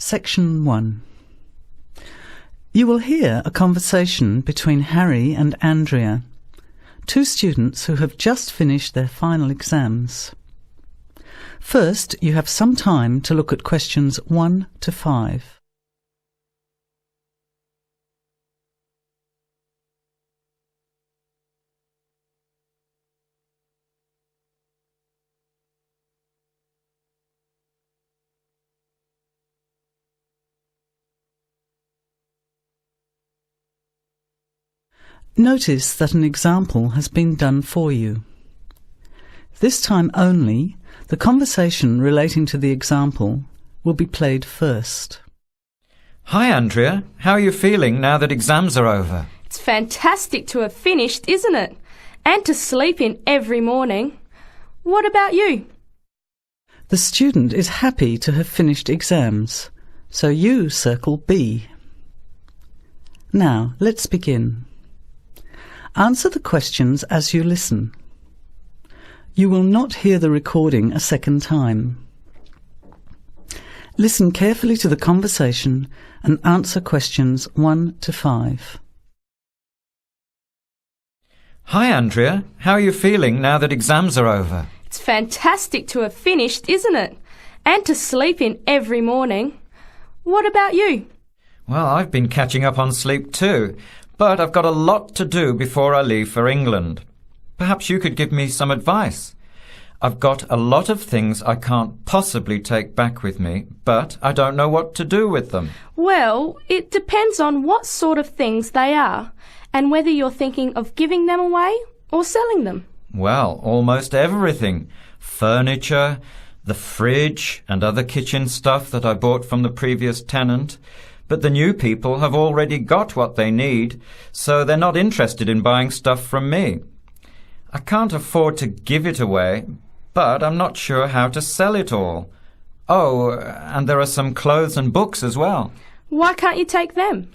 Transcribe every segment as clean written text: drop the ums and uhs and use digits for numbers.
Section 1. You will hear a conversation between Harry and Andrea, two students who have just finished their final exams. First, you have some time to look at questions 1 to 5. Notice that an example has been done for you. This time only, the conversation relating to the example will be played first. Hi Andrea, how are you feeling now that exams are over? It's fantastic to have finished, isn't it? And to sleep in every morning. What about you? The student is happy to have finished exams, so you circle B. Now, let's begin. Answer the questions as you listen. You will not hear the recording a second time. Listen carefully to the conversation and answer questions 1 to 5. Hi Andrea, how are you feeling now that exams are over? It's fantastic to have finished, isn't it? And to sleep in every morning. What about you? Well, I've been catching up on sleep too, but I've got a lot to do before I leave for England. Perhaps you could give me some advice. I've got a lot of things I can't possibly take back with me, but I don't know what to do with them. Well, it depends on what sort of things they are and whether you're thinking of giving them away or selling them. Well, almost everything. Furniture, the fridge and other kitchen stuff that I bought from the previous tenant. But the new people have already got what they need, so they're not interested in buying stuff from me. I can't afford to give it away, but I'm not sure how to sell it all. Oh, and there are some clothes and books as well. Why can't you take them?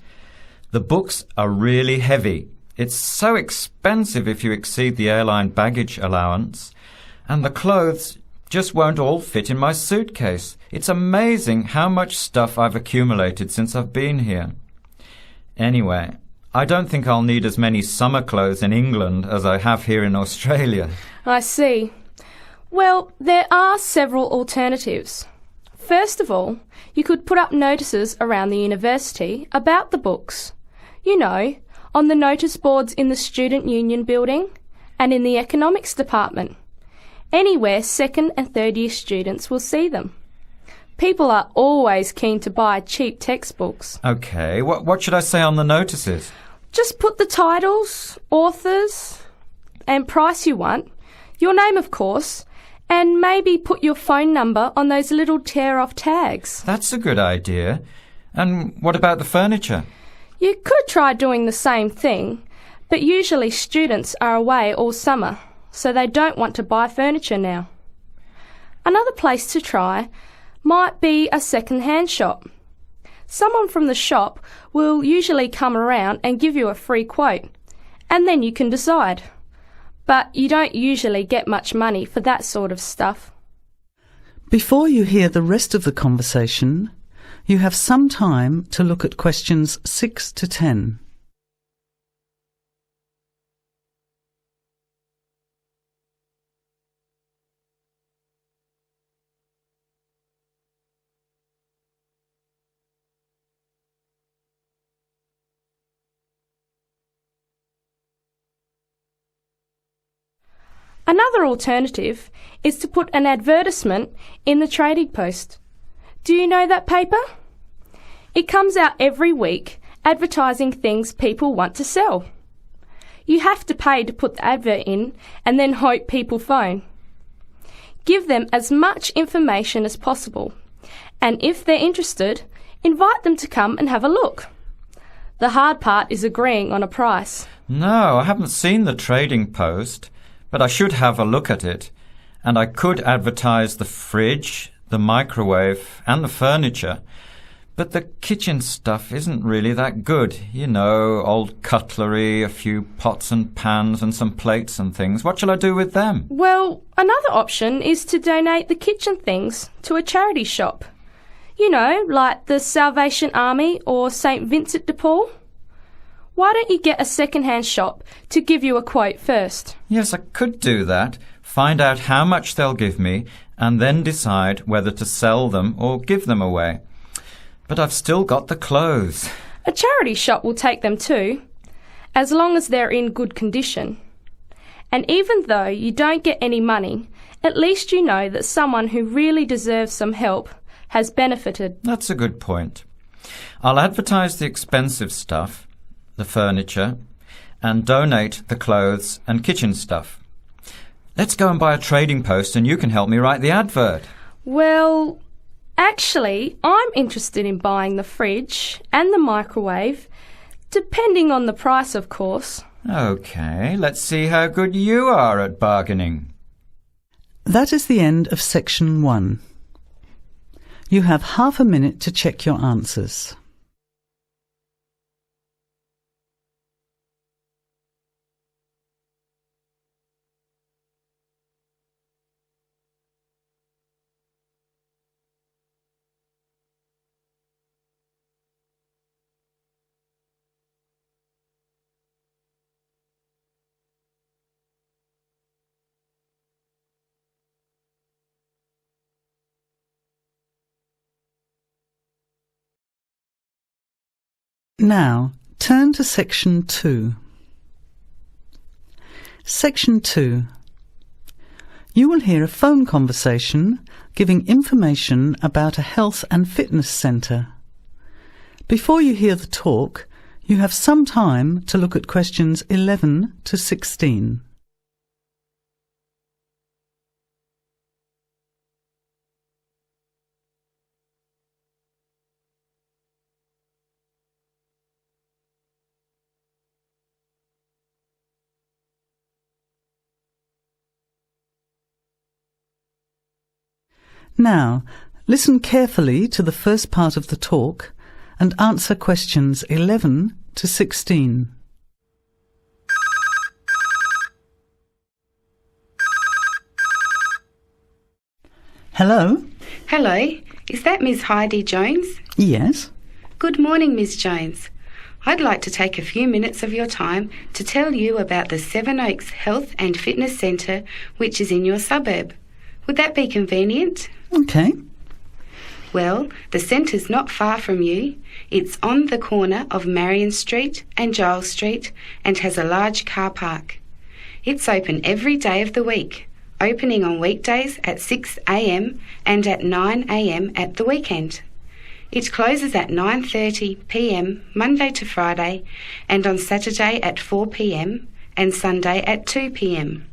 The books are really heavy. It's so expensive if you exceed the airline baggage allowance. And the clothes just won't all fit in my suitcase. It's amazing how much stuff I've accumulated since I've been here. Anyway, I don't think I'll need as many summer clothes in England as I have here in Australia. I see. Well, there are several alternatives. First of all, you could put up notices around the university about the books. You know, on the notice boards in the Student Union building and in the economics department. Anywhere second and third year students will see them. People are always keen to buy cheap textbooks. OK, what should I say on the notices? Just put the titles, authors and price you want, your name of course, and maybe put your phone number on those little tear-off tags. That's a good idea. And what about the furniture? You could try doing the same thing, but usually students are away all summer, so they don't want to buy furniture now. Another place to try might be a second-hand shop. Someone from the shop will usually come around and give you a free quote, and then you can decide. But you don't usually get much money for that sort of stuff. Before you hear the rest of the conversation, you have some time to look at questions 6 to 10. Another alternative is to put an advertisement in the Trading Post. Do you know that paper? It comes out every week advertising things people want to sell. You have to pay to put the advert in and then hope people phone. Give them as much information as possible, and if they're interested, invite them to come and have a look. The hard part is agreeing on a price. No, I haven't seen the Trading Post. But I should have a look at it, and I could advertise the fridge, the microwave and the furniture. But the kitchen stuff isn't really that good. You know, old cutlery, a few pots and pans and some plates and things. What shall I do with them? Well, another option is to donate the kitchen things to a charity shop. You know, like the Salvation Army or St. Vincent de Paul? Why don't you get a second-hand shop to give you a quote first? Yes, I could do that. Find out how much they'll give me and then decide whether to sell them or give them away. But I've still got the clothes. A charity shop will take them too, as long as they're in good condition. And even though you don't get any money, at least you know that someone who really deserves some help has benefited. That's a good point. I'll advertise the expensive stuff, the furniture, and donate the clothes and kitchen stuff. Let's go and buy a trading post and you can help me write the advert. Well, actually, I'm interested in buying the fridge and the microwave, depending on the price, of course. OK, let's see how good you are at bargaining. That is the end of section 1. You have half a minute to check your answers. Now, turn to section 2. Section 2. You will hear a phone conversation giving information about a health and fitness centre. Before you hear the talk, you have some time to look at questions 11 to 16. Now, listen carefully to the first part of the talk and answer questions 11 to 16. Hello? Hello, is that Miss Heidi Jones? Yes? Good morning, Miss Jones. I'd like to take a few minutes of your time to tell you about the Seven Oaks Health and Fitness Centre, which is in your suburb. Would that be convenient? OK. Well, the centre's not far from you. It's on the corner of Marion Street and Giles Street and has a large car park. It's open every day of the week, opening on weekdays at 6 a.m. and at 9 a.m. at the weekend. It closes at 9:30 p.m. Monday to Friday and on Saturday at 4 p.m. and Sunday at 2 p.m.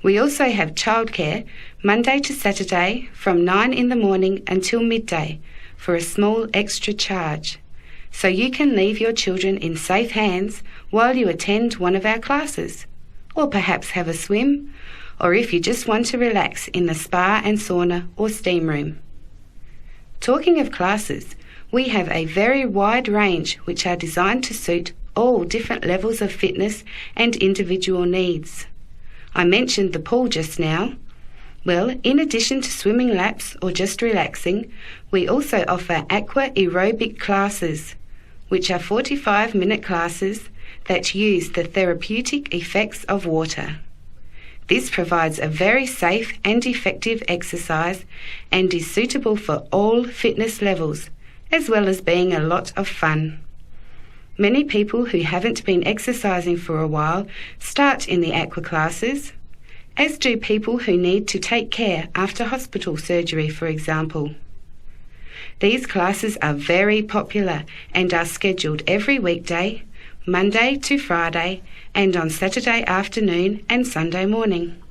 We also have childcare Monday to Saturday from 9 in the morning until midday for a small extra charge, so you can leave your children in safe hands while you attend one of our classes, or perhaps have a swim, or if you just want to relax in the spa and sauna or steam room. Talking of classes, we have a very wide range which are designed to suit all different levels of fitness and individual needs. I mentioned the pool just now. Well, in addition to swimming laps or just relaxing, we also offer aqua aerobic classes, which are 45-minute classes that use the therapeutic effects of water. This provides a very safe and effective exercise and is suitable for all fitness levels, as well as being a lot of fun. Many people who haven't been exercising for a while start in the aqua classes, as do people who need to take care after hospital surgery, for example. These classes are very popular and are scheduled every weekday, Monday to Friday, and on Saturday afternoon and Sunday morning.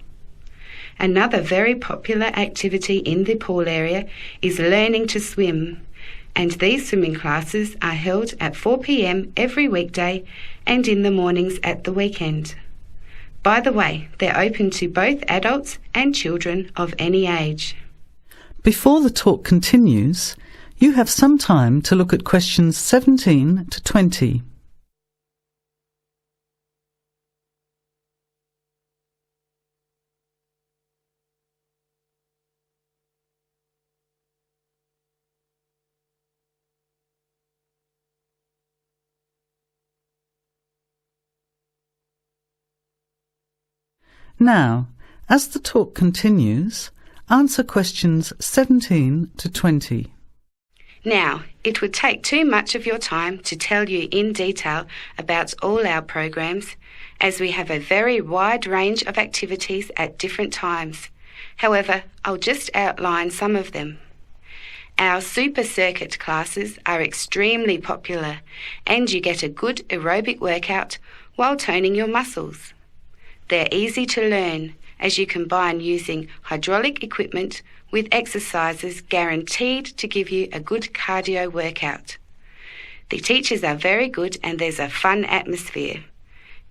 Another very popular activity in the pool area is learning to swim, and these swimming classes are held at 4 p.m. every weekday and in the mornings at the weekend. By the way, they're open to both adults and children of any age. Before the talk continues, you have some time to look at questions 17 to 20. Now, as the talk continues, answer questions 17 to 20. Now, it would take too much of your time to tell you in detail about all our programs, as we have a very wide range of activities at different times. However, I'll just outline some of them. Our super circuit classes are extremely popular, and you get a good aerobic workout while toning your muscles. They're easy to learn, as you combine using hydraulic equipment with exercises guaranteed to give you a good cardio workout. The teachers are very good and there's a fun atmosphere.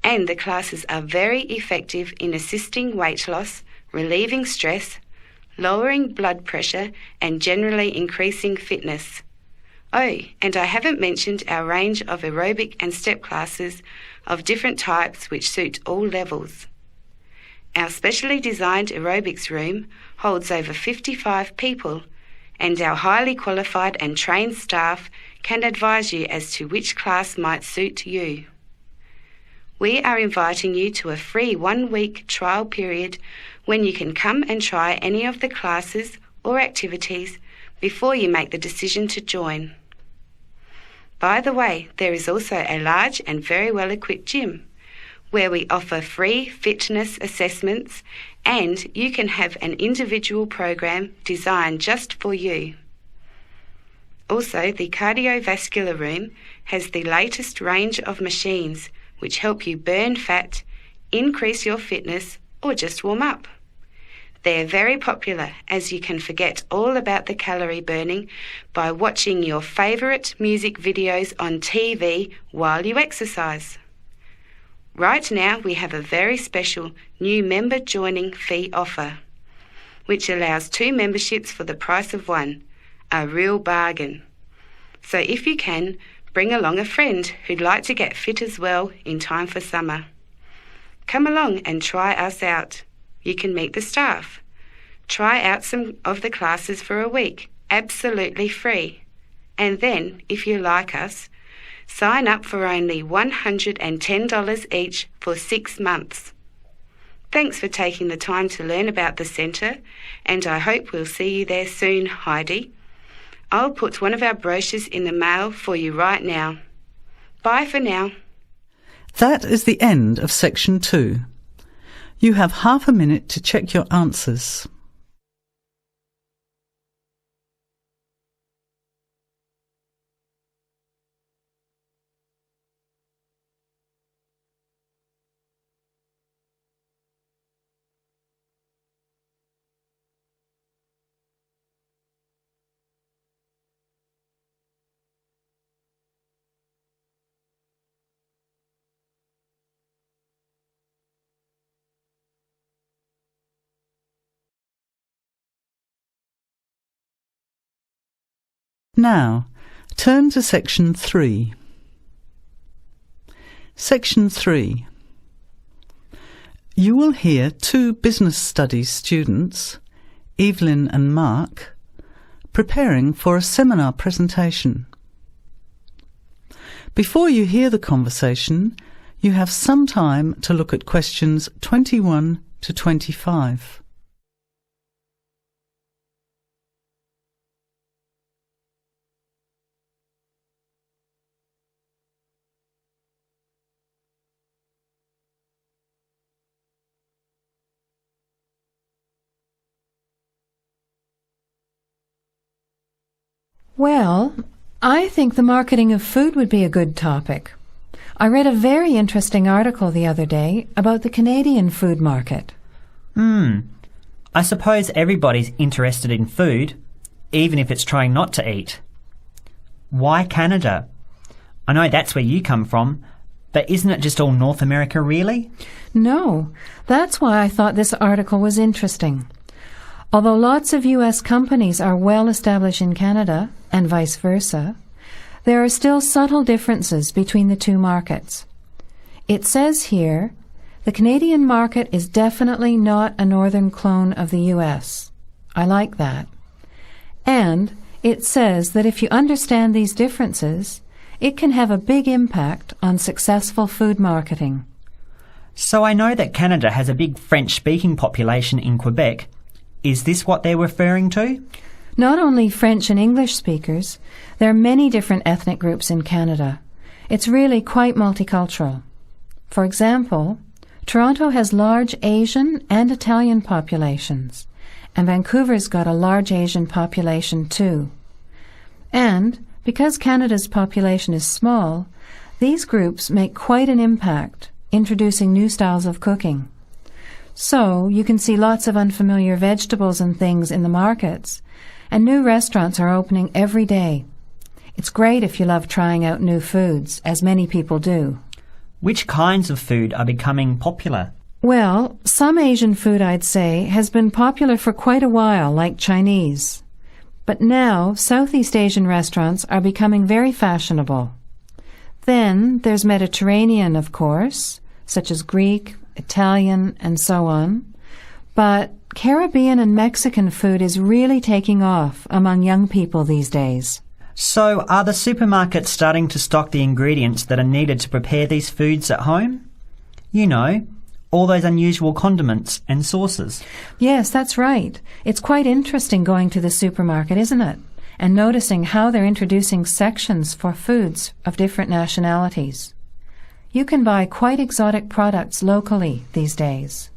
And the classes are very effective in assisting weight loss, relieving stress, lowering blood pressure and generally increasing fitness. Oh, and I haven't mentioned our range of aerobic and step classes of different types which suit all levels. Our specially designed aerobics room holds over 55 people, and our highly qualified and trained staff can advise you as to which class might suit you. We are inviting you to a free 1-week trial period when you can come and try any of the classes or activities before you make the decision to join. By the way, there is also a large and very well-equipped gym, where we offer free fitness assessments and you can have an individual program designed just for you. Also, the cardiovascular room has the latest range of machines which help you burn fat, increase your fitness, or just warm up. They're very popular, as you can forget all about the calorie burning by watching your favourite music videos on TV while you exercise. Right now we have a very special new member joining fee offer, which allows 2 memberships for the price of 1, a real bargain. So if you can, bring along a friend who'd like to get fit as well in time for summer. Come along and try us out. You can meet the staff. Try out some of the classes for a week, absolutely free. And then, if you like us, sign up for only $110 each for 6 months. Thanks for taking the time to learn about the centre, and I hope we'll see you there soon, Heidi. I'll put one of our brochures in the mail for you right now. Bye for now. That is the end of section 2. You have half a minute to check your answers. Now, turn to section 3. Section 3. You will hear 2 business studies students, Evelyn and Mark, preparing for a seminar presentation. Before you hear the conversation, you have some time to look at questions 21 to 25. Well, I think the marketing of food would be a good topic. I read a very interesting article the other day about the Canadian food market. I suppose everybody's interested in food, even if it's trying not to eat. Why Canada? I know that's where you come from, but isn't it just all North America, really? No, that's why I thought this article was interesting. Although lots of U.S. companies are well established in Canada, and vice versa, there are still subtle differences between the 2 markets. It says here, the Canadian market is definitely not a northern clone of the U.S. I like that. And it says that if you understand these differences, it can have a big impact on successful food marketing. So I know that Canada has a big French-speaking population in Quebec. Is this what they're referring to? Not only French and English speakers, there are many different ethnic groups in Canada. It's really quite multicultural. For example, Toronto has large Asian and Italian populations, and Vancouver's got a large Asian population too. And because Canada's population is small, these groups make quite an impact, introducing new styles of cooking. So you can see lots of unfamiliar vegetables and things in the markets, and new restaurants are opening every day. It's great if you love trying out new foods, as many people do. Which kinds of food are becoming popular? Well, some Asian food, I'd say, has been popular for quite a while, like Chinese. But now, Southeast Asian restaurants are becoming very fashionable. Then there's Mediterranean, of course, such as Greek, Italian, and so on. But Caribbean and Mexican food is really taking off among young people these days. So are the supermarkets starting to stock the ingredients that are needed to prepare these foods at home? You know, all those unusual condiments and sauces. Yes, that's right. It's quite interesting going to the supermarket, isn't it? And noticing how they're introducing sections for foods of different nationalities. You can buy quite exotic products locally these days.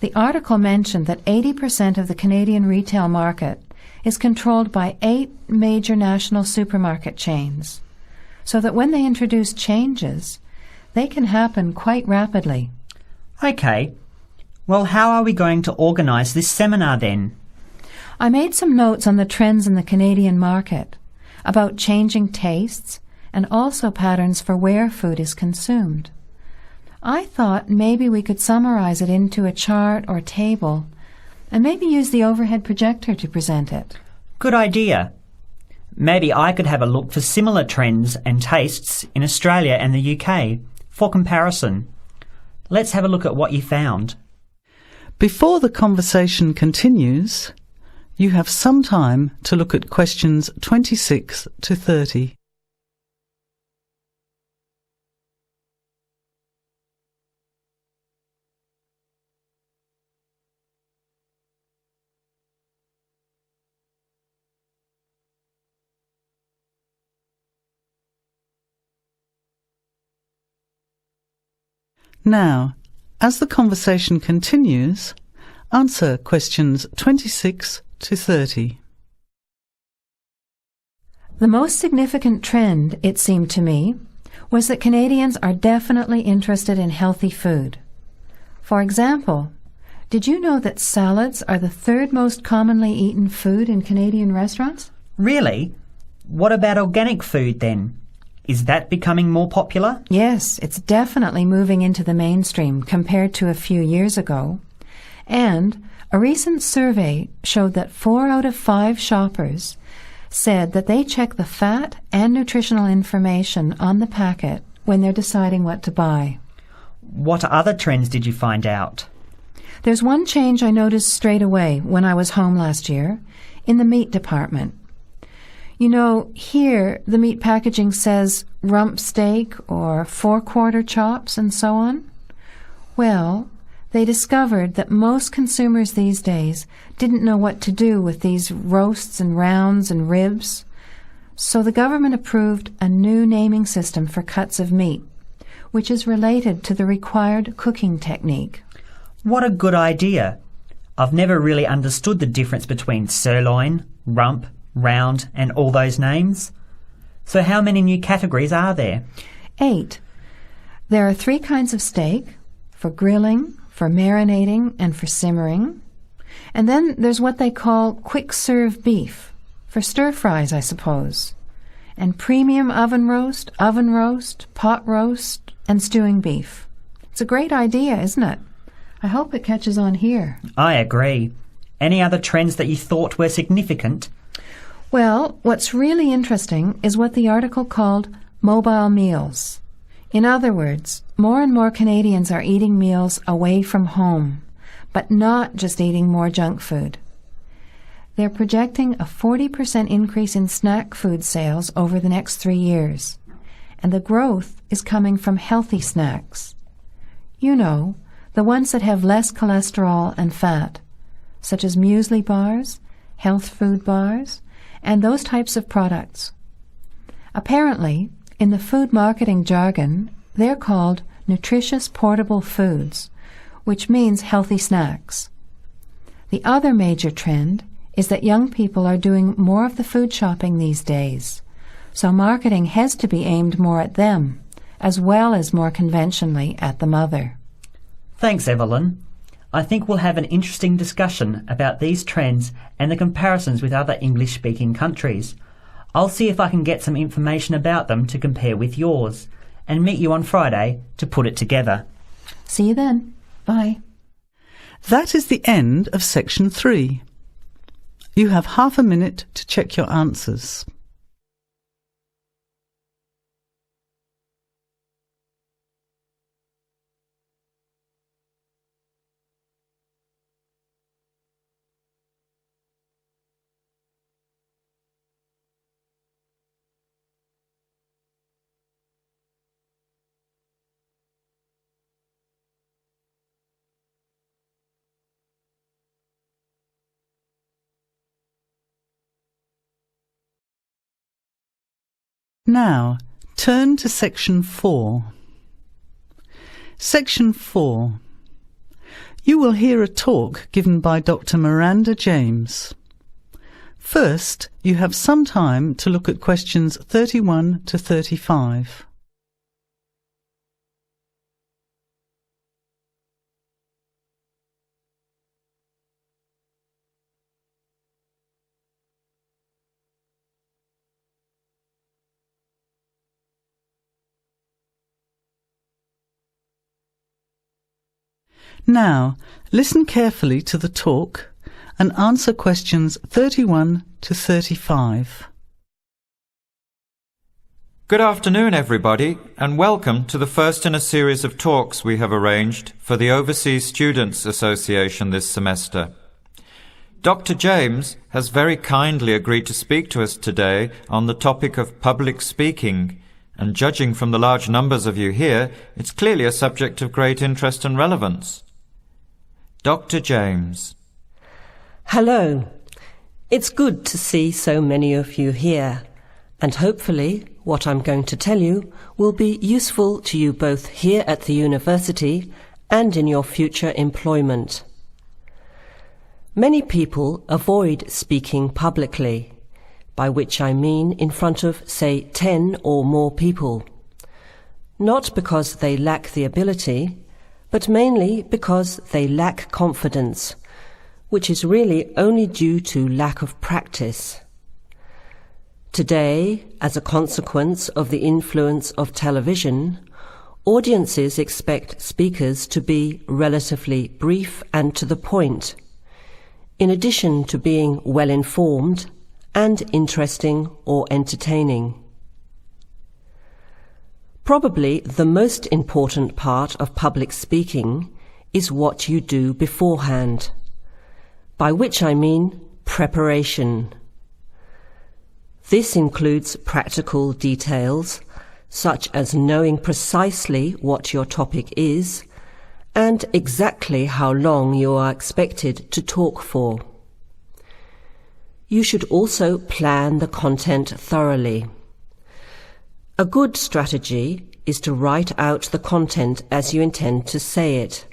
The article mentioned that 80% of the Canadian retail market is controlled by 8 major national supermarket chains, so that when they introduce changes, they can happen quite rapidly. Okay. Well, how are we going to organise this seminar then? I made some notes on the trends in the Canadian market, about changing tastes, and also patterns for where food is consumed. I thought maybe we could summarize it into a chart or table, and maybe use the overhead projector to present it. Good idea. Maybe I could have a look for similar trends and tastes in Australia and the UK for comparison. Let's have a look at what you found. Before the conversation continues, you have some time to look at questions 26 to 30. Now, as the conversation continues, answer questions 26 to 30. The most significant trend, it seemed to me, was that Canadians are definitely interested in healthy food. For example, did you know that salads are the 3rd most commonly eaten food in Canadian restaurants? Really? What about organic food then? Is that becoming more popular? Yes, it's definitely moving into the mainstream compared to a few years ago. And a recent survey showed that 4 out of 5 shoppers said that they check the fat and nutritional information on the packet when they're deciding what to buy. What other trends did you find out? There's one change I noticed straight away when I was home last year in the meat department. You know, here the meat packaging says rump steak or 4-quarter chops and so on. Well, they discovered that most consumers these days didn't know what to do with these roasts and rounds and ribs. So the government approved a new naming system for cuts of meat, which is related to the required cooking technique. What a good idea. I've never really understood the difference between sirloin, rump, round and all those names. So how many new categories are there? 8. There are 3 kinds of steak, for grilling, for marinating, and for simmering. And then there's what they call quick-serve beef, for stir-fries, I suppose. And premium oven roast, pot roast, and stewing beef. It's a great idea, isn't it? I hope it catches on here. I agree. Any other trends that you thought were significant? Well, what's really interesting is what the article called mobile meals. In other words, more and more Canadians are eating meals away from home, but not just eating more junk food. They're projecting a 40% increase in snack food sales over the next 3 years, and the growth is coming from healthy snacks. You know, the ones that have less cholesterol and fat, such as muesli bars, health food bars, and those types of products. Apparently, in the food marketing jargon, they're called nutritious portable foods, which means healthy snacks. The other major trend is that young people are doing more of the food shopping these days, so marketing has to be aimed more at them, as well as more conventionally at the mother. Thanks, Evelyn. I think we'll have an interesting discussion about these trends and the comparisons with other English-speaking countries. I'll see if I can get some information about them to compare with yours, and meet you on Friday to put it together. See you then. Bye. That is the end of section 3. You have half a minute to check your answers. Now, turn to section 4. Section 4. You will hear a talk given by Dr. Miranda James. First, you have some time to look at questions 31 to 35. Now, listen carefully to the talk and answer questions 31 to 35. Good afternoon, everybody, and welcome to the first in a series of talks we have arranged for the Overseas Students Association this semester. Dr. James has very kindly agreed to speak to us today on the topic of public speaking, and judging from the large numbers of you here, it's clearly a subject of great interest and relevance. Dr. James. Hello. It's good to see so many of you here, and hopefully what I'm going to tell you will be useful to you both here at the university and in your future employment. Many people avoid speaking publicly, by which I mean in front of, say, 10 or more people. Not because they lack the ability, but mainly because they lack confidence, which is really only due to lack of practice. Today, as a consequence of the influence of television, audiences expect speakers to be relatively brief and to the point, in addition to being well informed and interesting or entertaining. Probably the most important part of public speaking is what you do beforehand, by which I mean preparation. This includes practical details, such as knowing precisely what your topic is and exactly how long you are expected to talk for. You should also plan the content thoroughly. A good strategy is to write out the content as you intend to say it,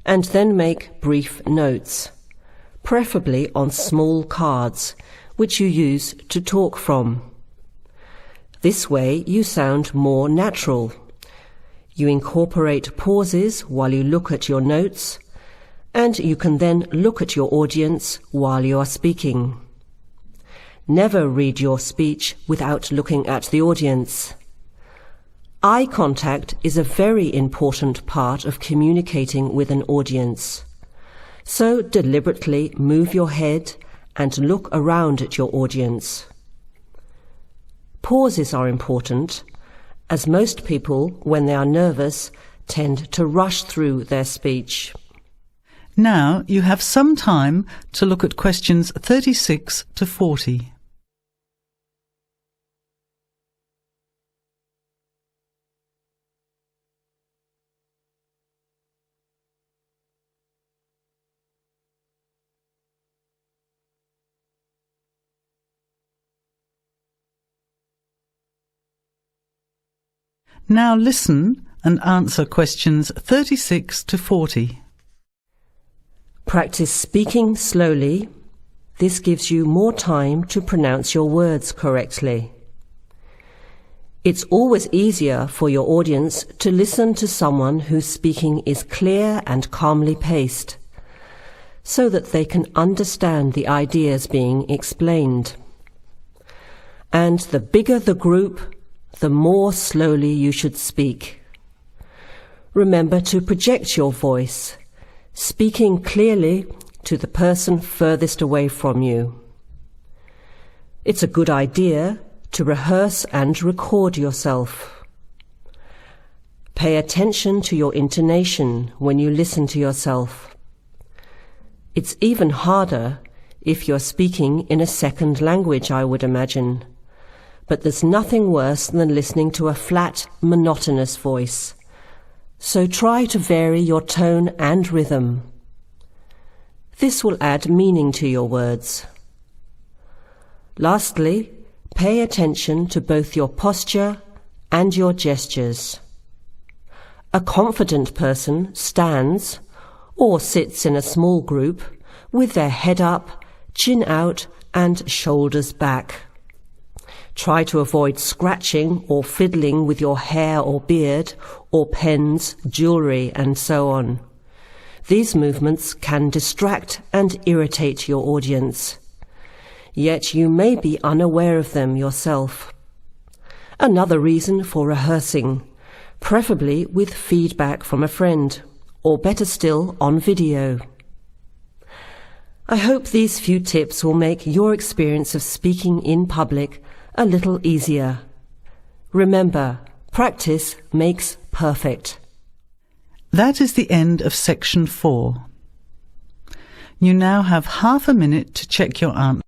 and then make brief notes, preferably on small cards, which you use to talk from. This way you sound more natural. You incorporate pauses while you look at your notes, and you can then look at your audience while you are speaking. Never read your speech without looking at the audience. Eye contact is a very important part of communicating with an audience. So deliberately move your head and look around at your audience. Pauses are important, as most people, when they are nervous, tend to rush through their speech. Now you have some time to look at questions 36 to 40. Now listen and answer questions 36 to 40. Practice speaking slowly. This gives you more time to pronounce your words correctly. It's always easier for your audience to listen to someone whose speaking is clear and calmly paced, so that they can understand the ideas being explained. And the bigger the group, the more slowly you should speak. Remember to project your voice, speaking clearly to the person furthest away from you. It's a good idea to rehearse and record yourself. Pay attention to your intonation when you listen to yourself. It's even harder if you're speaking in a second language, I would imagine. But there's nothing worse than listening to a flat, monotonous voice. So try to vary your tone and rhythm. This will add meaning to your words. Lastly, pay attention to both your posture and your gestures. A confident person stands or sits in a small group with their head up, chin out, and shoulders back. Try to avoid scratching or fiddling with your hair or beard, or pens, jewellery, and so on. These movements can distract and irritate your audience. Yet you may be unaware of them yourself. Another reason for rehearsing, preferably with feedback from a friend, or better still, on video. I hope these few tips will make your experience of speaking in public a little easier. Remember, practice makes perfect. That is the end of section 4. You now have half a minute to check your answer.